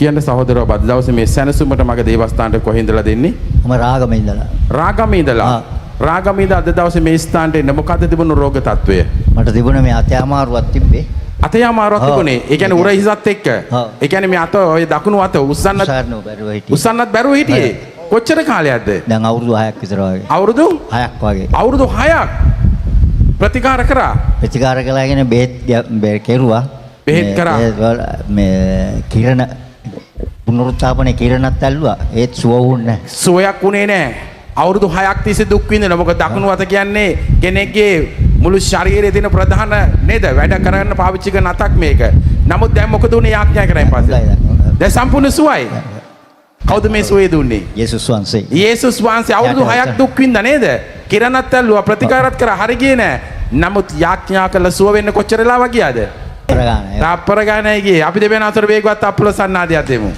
කියන්න සහෝදරව බද දවසේ මේ සැනසුමට මගේ දේවස්ථානට කොහෙන්ද ඉඳලා දෙන්නේ? මම රාගමේ ඉඳලා. රාගමේ ඉඳලා. රාගමේ ඉඳලා අද දවසේ මේ ස්ථානට එන්න මොකද්ද තිබුණු රෝග තත්වය? මට තිබුණේ මේ අතේ අමාරුවක් තිබ්බේ. අතේ අමාරුවක් තිබුණේ. ඒ කියන්නේ උර හිසත් එක්ක. ඒ කියන්නේ මේ අත ඔය දකුණු අත උස්සන්නත් බැරුව හිටියේ. කොච්චර කාලයක්ද? දැන් අවුරුදු 6ක් විතර වගේ. අවුරුදු 6ක් වගේ. අවුරුදු 6ක් ප්‍රතිකාර කරා. ප්‍රතිකාර කළාගෙන බෙහෙත් කෙරුවා. බෙහෙත් කරා. මේ කිරණ පුනරුත්ථාපනයේ කිරණත් ඇල්ලුවා. ඒත් සුව වුණේ නැහැ. සුවයක් වුණේ නැහැ. අවුරුදු 6ක් තිස්සේ දුක් විඳින. මොකද දකුණු අත කියන්නේ කෙනෙක්ගේ මුළු ශරීරයේ තියෙන ප්‍රධාන නේද වැඩ කරන්න පාවිච්චි කරන අතක් මේක. නමුත් දැන් මොකද උනේ යාඥා කරයින් පස්සේ? දැන් සම්පූර්ණ සුවයි. කවුද මේ සුවේ දුන්නේ? යේසුස් වහන්සේ. යේසුස් වහන්සේ අවුරුදු 6ක් දුක් විඳා නේද? කිරණත් ඇල්ලුවා ප්‍රතිකාරත් කරා හරි ගියේ නැහැ. නමුත් යාඥා කළ සුව වෙන්න කොච්චර වෙලාවක් ගියාද? තප්පර ගානයි ගියේ. අපි දෙපෙන අතර වේගවත් අප්පුල සන්නාදයක් දෙමු.